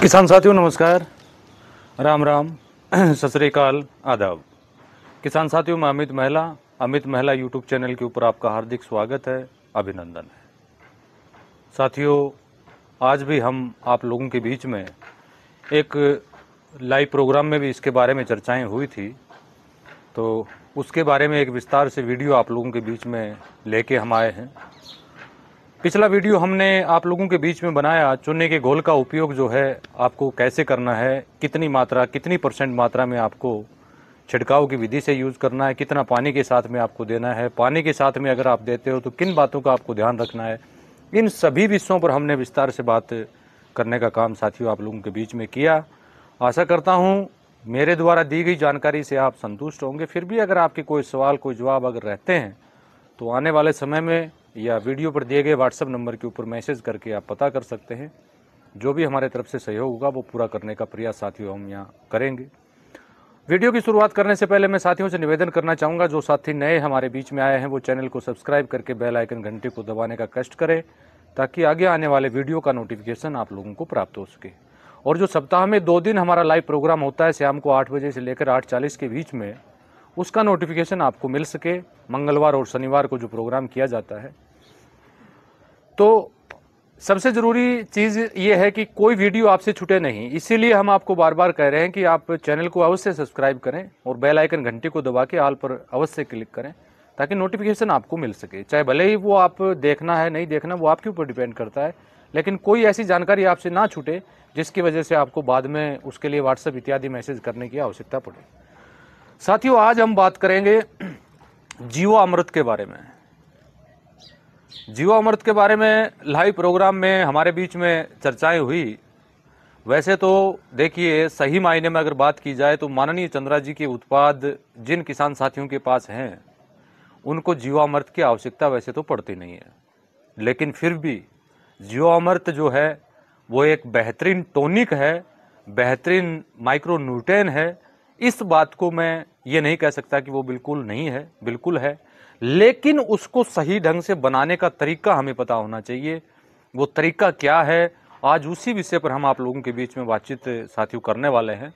किसान साथियों नमस्कार, राम राम, सत श्री अकाल, आदाब। किसान साथियों, मैं अमित महिला यूट्यूब चैनल के ऊपर आपका हार्दिक स्वागत है, अभिनंदन है। साथियों, आज भी हम आप लोगों के बीच में एक लाइव प्रोग्राम में भी इसके बारे में चर्चाएं हुई थी, तो उसके बारे में एक विस्तार से वीडियो आप लोगों के बीच में लेके हम आए हैं। पिछला वीडियो हमने आप लोगों के बीच में बनाया, चूने के घोल का उपयोग जो है आपको कैसे करना है, कितनी मात्रा, कितनी % मात्रा में आपको छिड़काव की विधि से यूज़ करना है, कितना पानी के साथ में आपको देना है, पानी के साथ में अगर आप देते हो तो किन बातों का आपको ध्यान रखना है। इन सभी विषयों पर हमने विस्तार से बात करने का काम साथियों आप लोगों के बीच में किया। आशा करता हूँ मेरे द्वारा दी गई जानकारी से आप संतुष्ट होंगे। फिर भी अगर आपके कोई सवाल, कोई जवाब अगर रहते हैं तो आने वाले समय में या वीडियो पर दिए गए व्हाट्सएप नंबर के ऊपर मैसेज करके आप पता कर सकते हैं। जो भी हमारे तरफ से सहयोग होगा वो पूरा करने का प्रयास साथियों हम यहाँ करेंगे। वीडियो की शुरुआत करने से पहले मैं साथियों से निवेदन करना चाहूँगा, जो साथी नए हमारे बीच में आए हैं वो चैनल को सब्सक्राइब करके बेल आइकन घंटे को दबाने का कष्ट करें, ताकि आगे आने वाले वीडियो का नोटिफिकेशन आप लोगों को प्राप्त हो सके। और जो सप्ताह में 2 दिन हमारा लाइव प्रोग्राम होता है शाम को 8 बजे से लेकर 8:40 के बीच में, उसका नोटिफिकेशन आपको मिल सके। मंगलवार और शनिवार को जो प्रोग्राम किया जाता है, तो सबसे ज़रूरी चीज़ ये है कि कोई वीडियो आपसे छूटे नहीं। इसीलिए हम आपको बार बार कह रहे हैं कि आप चैनल को अवश्य सब्सक्राइब करें और बेल आइकन घंटी को दबा के ऑल पर अवश्य क्लिक करें, ताकि नोटिफिकेशन आपको मिल सके। चाहे भले ही वो आप देखना है नहीं देखना, वो आपके ऊपर डिपेंड करता है, लेकिन कोई ऐसी जानकारी आपसे ना छूटे जिसकी वजह से आपको बाद में उसके लिए व्हाट्सएप इत्यादि मैसेज करने की आवश्यकता पड़े। साथियों, आज हम बात करेंगे जीवामृत के बारे में। जीवामृत के बारे में लाइव प्रोग्राम में हमारे बीच में चर्चाएं हुई। वैसे तो देखिए, सही मायने में अगर बात की जाए तो माननीय चंद्रा जी के उत्पाद जिन किसान साथियों के पास हैं उनको जीवामृत की आवश्यकता वैसे तो पड़ती नहीं है, लेकिन फिर भी जीवामृत जो है वो एक बेहतरीन टॉनिक है, बेहतरीन माइक्रोन्यूट्रिएंट है। इस बात को मैं ये नहीं कह सकता कि वो बिल्कुल नहीं है, बिल्कुल है, लेकिन उसको सही ढंग से बनाने का तरीका हमें पता होना चाहिए। वो तरीका क्या है, आज उसी विषय पर हम आप लोगों के बीच में बातचीत साथियों करने वाले हैं।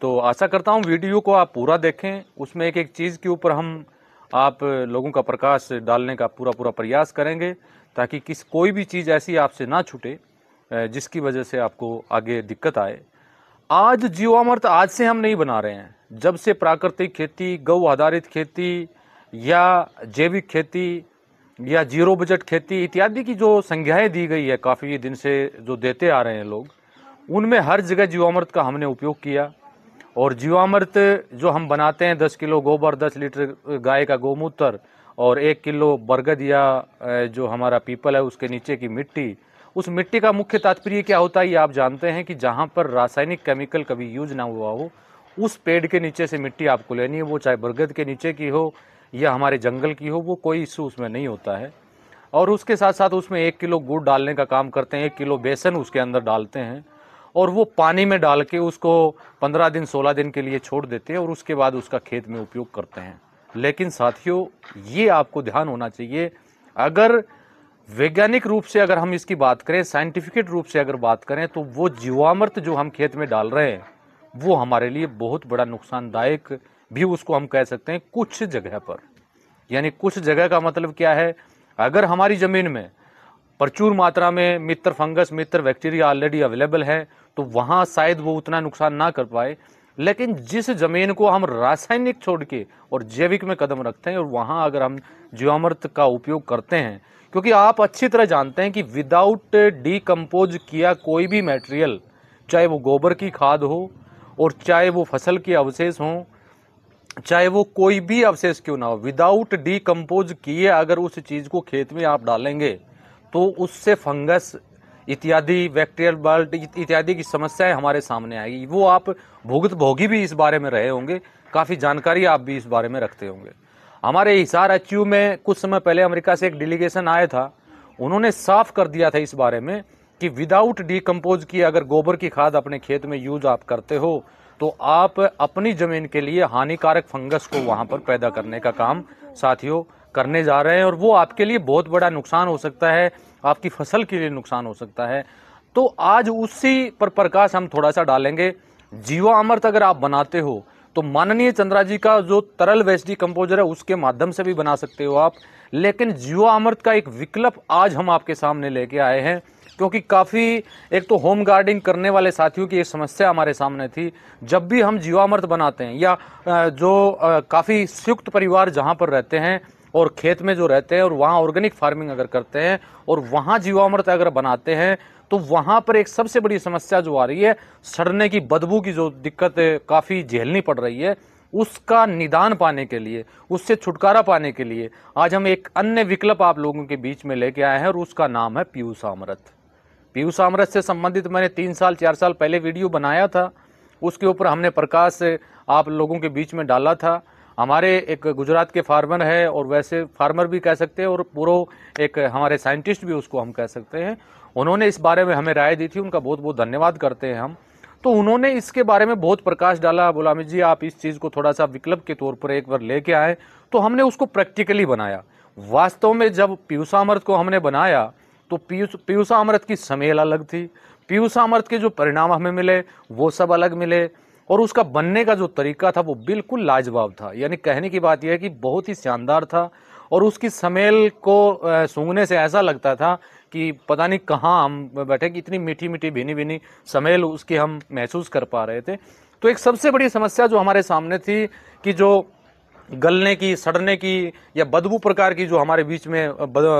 तो आशा करता हूँ वीडियो को आप पूरा देखें, उसमें एक एक चीज़ के ऊपर हम आप लोगों का प्रकाश डालने का पूरा प्रयास करेंगे, ताकि कोई भी चीज़ ऐसी आपसे ना छूटे जिसकी वजह से आपको आगे दिक्कत आए। आज जीवामृत आज से हम नहीं बना रहे हैं। जब से प्राकृतिक खेती, गौ आधारित खेती या जैविक खेती या जीरो बजट खेती इत्यादि की जो संज्ञाएं दी गई है काफ़ी दिन से जो देते आ रहे हैं लोग, उनमें हर जगह जीवामृत का हमने उपयोग किया। और जीवामृत जो हम बनाते हैं 10 किलो गोबर, 10 लीटर गाय का गोमूत्र और 1 किलो बरगद या जो हमारा पीपल है उसके नीचे की मिट्टी, उस मिट्टी का मुख्य तात्पर्य क्या होता है ये आप जानते हैं कि जहाँ पर रासायनिक केमिकल कभी यूज ना हुआ हो, उस पेड़ के नीचे से मिट्टी आपको लेनी है। वो चाहे बरगद के नीचे की हो या हमारे जंगल की हो, वो कोई इशू उसमें नहीं होता है। और उसके साथ साथ उसमें 1 किलो गुड़ डालने का काम करते हैं, 1 किलो बेसन उसके अंदर डालते हैं और वो पानी में डाल के उसको 15 दिन 16 दिन के लिए छोड़ देते हैं और उसके बाद उसका खेत में उपयोग करते हैं। लेकिन साथियों, ये आपको ध्यान होना चाहिए, अगर वैज्ञानिक रूप से अगर हम इसकी बात करें, साइंटिफिक रूप से अगर बात करें, तो वो जीवामृत जो हम खेत में डाल रहे हैं वो हमारे लिए बहुत बड़ा नुकसानदायक भी उसको हम कह सकते हैं कुछ जगह पर। यानी कुछ जगह का मतलब क्या है, अगर हमारी जमीन में प्रचुर मात्रा में मित्र फंगस, मित्र बैक्टीरिया ऑलरेडी अवेलेबल है तो वहां शायद वो उतना नुकसान ना कर पाए। लेकिन जिस जमीन को हम रासायनिक छोड़ के और जैविक में कदम रखते हैं और वहां अगर हम जीवामृत का उपयोग करते हैं, क्योंकि आप अच्छी तरह जानते हैं कि विदाउट डीकम्पोज किया कोई भी मटेरियल, चाहे वो गोबर की खाद हो और चाहे वो फसल के अवशेष हों, चाहे वो कोई भी अवशेष क्यों ना हो, विदाउट डीकम्पोज किए अगर उस चीज को खेत में आप डालेंगे तो उससे फंगस इत्यादि, बैक्टीरियल बल्ट इत्यादि की समस्याएं हमारे सामने आएगी। वो आप भोगी भी इस बारे में रहे होंगे, काफी जानकारी आप भी इस बारे में रखते होंगे। हमारे हिसार एचयू में कुछ समय पहले अमेरिका से एक डेलीगेशन आया था, उन्होंने साफ कर दिया था इस बारे में कि विदाउट डीकम्पोज किए अगर गोबर की खाद अपने खेत में यूज आप करते हो तो आप अपनी जमीन के लिए हानिकारक फंगस को वहां पर पैदा करने का काम साथियों करने जा रहे हैं और वो आपके लिए बहुत बड़ा नुकसान हो सकता है, आपकी फसल के लिए नुकसान हो सकता है। तो आज उसी पर प्रकाश हम थोड़ा सा डालेंगे। जीवामृत अगर आप बनाते हो तो माननीय चंद्रा जी का जो तरल वेस्ट डिकम्पोजर है उसके माध्यम से भी बना सकते हो आप, लेकिन जीवामृत का एक विकल्प आज हम आपके सामने लेके आए हैं, क्योंकि काफ़ी एक तो होम गार्डनिंग करने वाले साथियों की एक समस्या हमारे सामने थी। जब भी हम जीवामृत बनाते हैं या जो काफ़ी संयुक्त परिवार जहाँ पर रहते हैं और खेत में जो रहते हैं और वहाँ ऑर्गेनिक फार्मिंग अगर करते हैं और वहाँ जीवामृत अगर बनाते हैं तो वहाँ पर एक सबसे बड़ी समस्या जो आ रही है, सड़ने की बदबू की जो दिक्कत काफ़ी झेलनी पड़ रही है, उसका निदान पाने के लिए, उससे छुटकारा पाने के लिए आज हम एक अन्य विकल्प आप लोगों के बीच में लेके आए हैं और उसका नाम है पीयूषामृत। पीयूषामृत से संबंधित मैंने 3 साल 4 साल पहले वीडियो बनाया था, उसके ऊपर हमने प्रकाश आप लोगों के बीच में डाला था। हमारे एक गुजरात के फार्मर है, और वैसे फार्मर भी कह सकते हैं और पूरा एक हमारे साइंटिस्ट भी उसको हम कह सकते हैं, उन्होंने इस बारे में हमें राय दी थी, उनका बहुत बहुत धन्यवाद करते हैं हम। तो उन्होंने इसके बारे में बहुत प्रकाश डाला, बोला अमित जी आप इस चीज़ को थोड़ा सा विकल्प के तौर पर एक बार लेके आए, तो हमने उसको प्रैक्टिकली बनाया। वास्तव में जब पीयूषामृत को हमने बनाया तो पीयूषामृत की स्मेल अलग थी, पीयूषामृत के जो परिणाम हमें मिले वो सब अलग मिले, और उसका बनने का जो तरीका था वो बिल्कुल लाजवाब था। यानी कहने की बात यह है कि बहुत ही शानदार था, और उसकी स्मेल को सूंघने से ऐसा लगता था कि पता नहीं कहाँ हम बैठे, कि इतनी मीठी मीठी भीनी भीनी स्मेल उसकी हम महसूस कर पा रहे थे। तो एक सबसे बड़ी समस्या जो हमारे सामने थी कि जो गलने की, सड़ने की या बदबू प्रकार की जो हमारे बीच में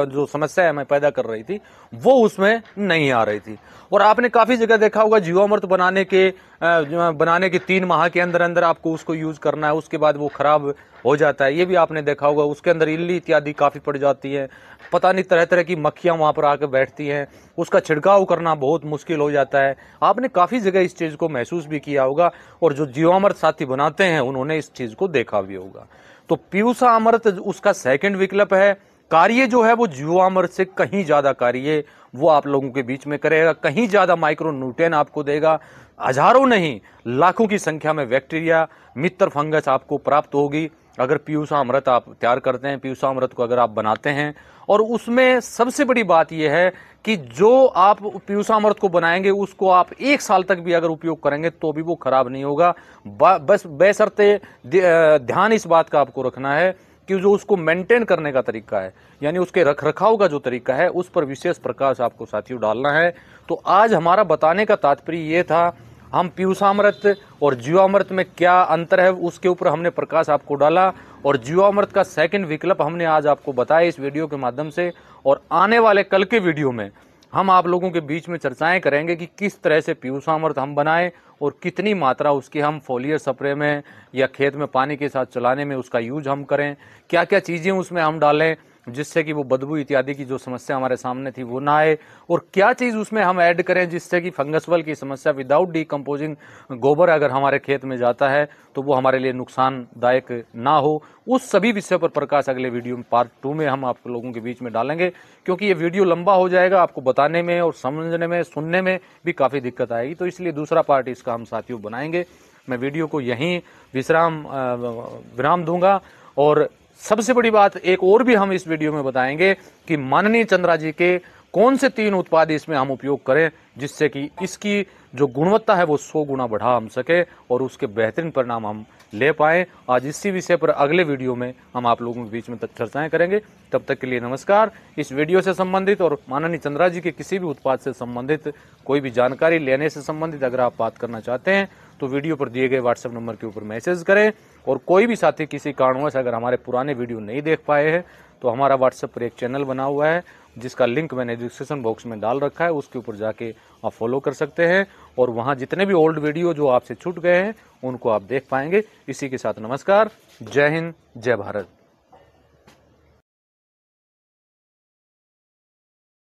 जो समस्या है मैं पैदा कर रही थी, वो उसमें नहीं आ रही थी। और आपने काफ़ी जगह देखा होगा जीवामृत बनाने के 3 माह के अंदर अंदर आपको उसको यूज़ करना है, उसके बाद वो खराब हो जाता है, ये भी आपने देखा होगा। उसके अंदर इल्ली इत्यादि काफ़ी पड़ जाती है, पता नहीं तरह तरह की मक्खियाँ वहाँ पर आकर बैठती हैं, उसका छिड़काव करना बहुत मुश्किल हो जाता है। आपने काफ़ी जगह इस चीज़ को महसूस भी किया होगा, और जो जीवामृत साथी बनाते हैं उन्होंने इस चीज़ को देखा भी होगा। तो पीयूषामृत उसका सेकंड विकल्प है। कार्य जो है वो जीवामृत से कहीं ज़्यादा कार्य वो आप लोगों के बीच में करेगा, कहीं ज़्यादा माइक्रो न्यूट्रिएंट आपको देगा, हजारों नहीं लाखों की संख्या में बैक्टीरिया, मित्र, फंगस आपको प्राप्त होगी अगर पीयूषामृत आप तैयार करते हैं, पीयूषामृत को अगर आप बनाते हैं। और उसमें सबसे बड़ी बात यह है कि जो आप पीयूषामृत को बनाएंगे उसको आप 1 साल तक भी अगर उपयोग करेंगे तो भी वो खराब नहीं होगा। बस बशर्ते ध्यान इस बात का आपको रखना है कि जो उसको मेंटेन करने का तरीका है, यानी उसके रख रखाव का जो तरीका है, उस पर विशेष प्रकाश आपको साथियों डालना है। तो आज हमारा बताने का तात्पर्य ये था, हम पीयूषामृत और जीवामृत में क्या अंतर है उसके ऊपर हमने प्रकाश आपको डाला, और जीवामृत का सेकंड विकल्प हमने आज आपको बताया इस वीडियो के माध्यम से। और आने वाले कल के वीडियो में हम आप लोगों के बीच में चर्चाएं करेंगे कि किस तरह से पीयूषामृत हम बनाएं और कितनी मात्रा उसकी हम फोलियर स्प्रे में या खेत में पानी के साथ चलाने में उसका यूज हम करें, क्या क्या चीज़ें उसमें हम डालें जिससे कि वो बदबू इत्यादि की जो समस्या हमारे सामने थी वो ना आए, और क्या चीज़ उसमें हम ऐड करें जिससे कि फंगसवल की समस्या विदाउट डिकम्पोजिंग गोबर अगर हमारे खेत में जाता है तो वो हमारे लिए नुकसानदायक ना हो। उस सभी विषय पर प्रकाश अगले वीडियो में पार्ट 2 में हम आप लोगों के बीच में डालेंगे, क्योंकि ये वीडियो लंबा हो जाएगा, आपको बताने में और समझने में, सुनने में भी काफ़ी दिक्कत आएगी, तो इसलिए दूसरा पार्ट इसका हम साथियों बनाएंगे। मैं वीडियो को यहीं विराम दूंगा। और सबसे बड़ी बात एक और भी हम इस वीडियो में बताएंगे कि माननीय चंद्रा जी के कौन से 3 उत्पाद इसमें हम उपयोग करें जिससे कि इसकी जो गुणवत्ता है वो 100 गुना बढ़ा हम सके और उसके बेहतरीन परिणाम हम ले पाएं। आज इसी विषय पर अगले वीडियो में हम आप लोगों के बीच में चर्चाएं करेंगे। तब तक के लिए नमस्कार। इस वीडियो से संबंधित और माननीय चंद्रा जी के किसी भी उत्पाद से संबंधित कोई भी जानकारी लेने से संबंधित अगर आप बात करना चाहते हैं तो वीडियो पर दिए गए व्हाट्सएप नंबर के ऊपर मैसेज करें। और कोई भी साथी किसी कारणवश अगर हमारे पुराने वीडियो नहीं देख पाए हैं तो हमारा व्हाट्सएप पर एक चैनल बना हुआ है जिसका लिंक मैंने डिस्क्रिप्शन बॉक्स में डाल रखा है, उसके ऊपर जाके आप फॉलो कर सकते हैं और वहाँ जितने भी ओल्ड वीडियो जो आपसे छूट गए हैं उनको आप देख पाएंगे। इसी के साथ नमस्कार, जय हिंद, जय भारत।